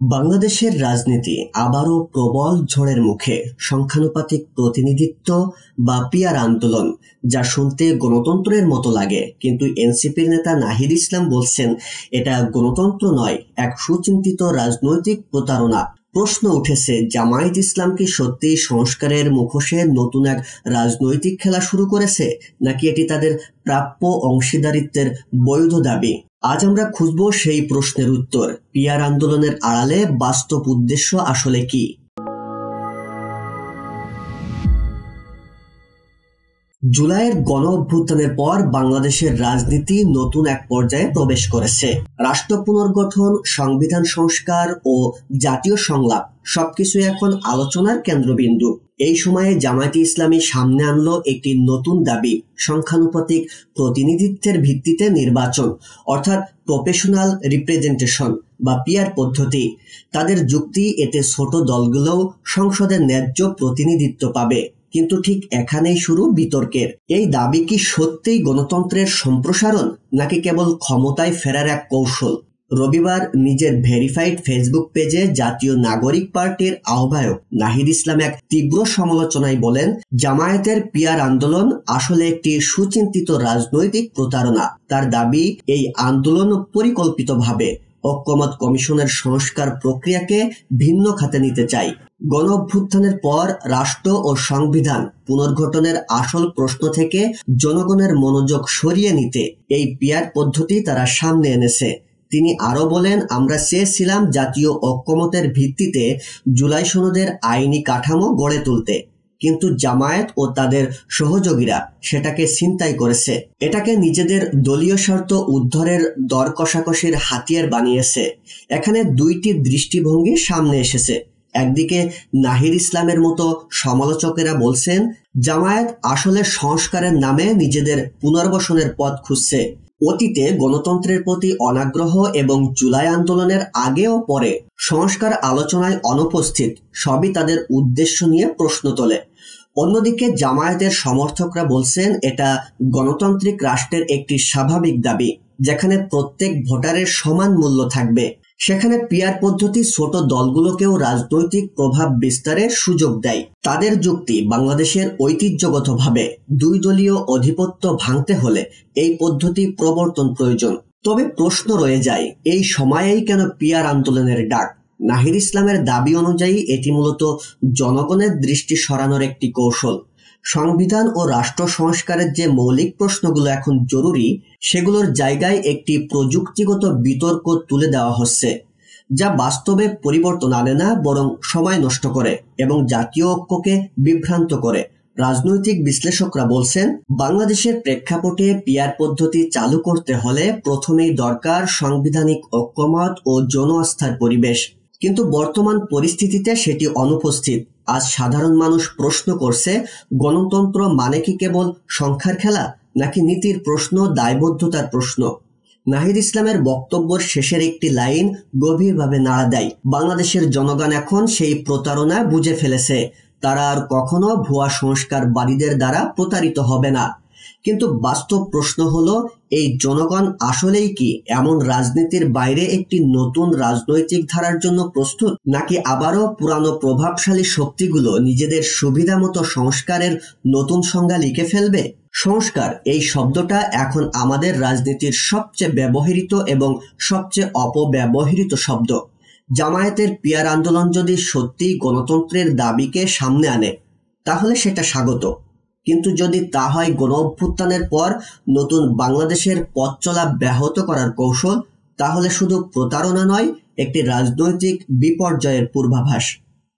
বাংলাদেশের রাজনীতি আবারও প্রবল ঝড়ের মুখে। সংখ্যানুপাতিক প্রতিনিধিত্ব বা পিয়ার আন্দোলন, যা শুনতে গণতন্ত্রের মতো লাগে, কিন্তু এনসিপির নেতা নাহিদ ইসলাম বলছেন এটা গণতন্ত্র নয়, এক সুচিন্তিত রাজনৈতিক প্রতারণা। প্রশ্ন উঠেছে, জামায়াত ইসলাম কি সত্যিই সংস্কারের মুখোশে নতুন এক রাজনৈতিক খেলা শুরু করেছে, নাকি এটি তাদের প্রাপ্য অংশীদারিত্বের বৈধ দাবি? আজ আমরা খুঁজব সেই প্রশ্নের উত্তর। পিয়ার আন্দোলনের আড়ালে বাস্তব উদ্দেশ্য আসলে কি? জুলাইয়ের গণ অভ্যুত্থানের পর বাংলাদেশের রাজনীতি নতুন এক পর্যায়ে প্রবেশ করেছে। রাষ্ট্র পুনর্গঠন, সংবিধান সংস্কার ও জাতীয় সংলাপ সবকিছুই এখন আলোচনার কেন্দ্রবিন্দু। এই সময়ে জামায়াতে ইসলামী সামনে আনলো একটি নতুন দাবি, সংখ্যানুপাতিক প্রতিনিধিত্বের ভিত্তিতে নির্বাচন, অর্থাৎ প্রফেশনাল রিপ্রেজেন্টেশন বা পিয়ার পদ্ধতি। তাদের যুক্তি, এতে ছোট দলগুলোও সংসদের ন্যায্য প্রতিনিধিত্ব পাবে। কিন্তু ঠিক এখানেই শুরু বিতর্কের। এই দাবি কি সত্যিই গণতন্ত্রের সম্প্রসারণ, নাকি কেবল ক্ষমতায় ফেরার এক কৌশল? রবিবার নিজের ভেরিফাইড ফেসবুক পেজে জাতীয় নাগরিক পার্টির আহ্বায়ক নাহিদ ইসলাম এক তীব্র সমালোচনায় বলেন, জামায়াতের পিয়ার আন্দোলন আসলে একটি সুচিন্তিত রাজনৈতিক প্রতারণা। তার দাবি, এই আন্দোলন পরিকল্পিতভাবে ঐকমত্য কমিশনের সংস্কার প্রক্রিয়াকে ভিন্ন খাতে নিতে চায়। গণ অভ্যুত্থানের পর রাষ্ট্র ও সংবিধান পুনর্গঠনের আসল প্রশ্ন থেকে জনগণের মনোযোগ সরিয়ে নিতে এই পিয়ার পদ্ধতি তারা সামনে এনেছে। তিনি আরো বলেন, আমরা চেয়েছিলাম জাতীয় ঐকমত্যের ভিত্তিতে জুলাই সনদের আইনি কাঠামো গড়ে তুলতে, কিন্তু জামায়াত ও তাদের সহযোগীরা সেটাকে ছিনতাই করেছে। এটাকে নিজেদের দলীয় স্বার্থ উদ্ধারের দর কষাকষির হাতিয়ার বানিয়েছে। এখানে দুইটি দৃষ্টিভঙ্গি সামনে এসেছে। একদিকে নাহিদ ইসলামের মতো সমালোচকেরা বলছেন, জামায়াত আসলে সংস্কারের নামে নিজেদের পুনর্বাসনের পথ খুঁজছে। অতীতে গণতন্ত্রের প্রতি অনাগ্রহ এবং জুলাই আন্দোলনের আগে ও পরে সংস্কার আলোচনায় অনুপস্থিত, সবই তাদের উদ্দেশ্য নিয়ে প্রশ্ন তোলে। অন্যদিকে জামায়াতের সমর্থকরা বলছেন, এটা গণতান্ত্রিক রাষ্ট্রের একটি স্বাভাবিক দাবি, যেখানে প্রত্যেক ভোটারের সমান মূল্য থাকবে। সেখানে পিয়ার পদ্ধতি ছোট দলগুলোকেও রাজনৈতিক প্রভাব বিস্তারের সুযোগ দেয়। তাদের যুক্তি, বাংলাদেশের ঐতিহ্যগতভাবে দুই দলীয় আধিপত্য ভাঙতে হলে এই পদ্ধতি প্রবর্তন প্রয়োজন। তবে প্রশ্ন রয়ে যায়, এই সময়েই কেন পিয়ার আন্দোলনের ডাক? নাহিদ ইসলামের দাবি অনুযায়ী এটি মূলত জনগণের দৃষ্টি সরানোর একটি কৌশল। সংবিধান ও রাষ্ট্র সংস্কারের যে মৌলিক প্রশ্নগুলো এখন জরুরি, সেগুলোর জায়গায় একটি প্রযুক্তিগত বিতর্ক তুলে দেওয়া হচ্ছে, যা বাস্তবে পরিবর্তন আনে না, বরং সময় নষ্ট করে এবং জাতীয় ঐক্যকে বিভ্রান্ত করে। রাজনৈতিক বিশ্লেষকরা বলছেন, বাংলাদেশের প্রেক্ষাপটে পিয়ার পদ্ধতি চালু করতে হলে প্রথমেই দরকার সাংবিধানিক ঐকমত্য ও জন আস্থার পরিবেশ। কিন্তু বর্তমান পরিস্থিতিতে সেটি অনুপস্থিত। আজ সাধারণ মানুষ প্রশ্ন করছে, গণতন্ত্র মানে কি কেবল সংখ্যার খেলা, নাকি নীতির প্রশ্ন, দায়বদ্ধতার প্রশ্ন? নাহিদ ইসলামের বক্তব্যের শেষের একটি লাইন গভীরভাবে নাড়া দেয়। বাংলাদেশের জনগণ এখন সেই প্রতারণা বুঝে ফেলেছে। তারা আর কখনো ভুয়া সংস্কারবাদীদের দ্বারা প্রতারিত হবে না। কিন্তু বাস্তব প্রশ্ন হলো, এই জনগণ আসলেই কি এমন রাজনীতির বাইরে একটি নতুন রাজনৈতিক ধারার জন্য প্রস্তুত, নাকি আবারও পুরানো প্রভাবশালী শক্তিগুলো নিজেদের সুবিধা মতো সংস্কারের নতুন সংজ্ঞা লিখে ফেলবে? সংস্কার এই শব্দটা এখন আমাদের রাজনীতির সবচেয়ে ব্যবহৃত এবং সবচেয়ে অপব্যবহৃত শব্দ। জামায়াতের পিয়ার আন্দোলন যদি সত্যিই গণতন্ত্রের দাবিকে সামনে আনে, তাহলে সেটা স্বাগত। কিন্তু যদি তা হয় গণ অভ্যুত্থানের পর নতুন বাংলাদেশের পথ চলা ব্যাহত করার কৌশল, তাহলে শুধু প্রতারণা নয়, একটি রাজনৈতিক বিপর্যয়ের পূর্বাভাস।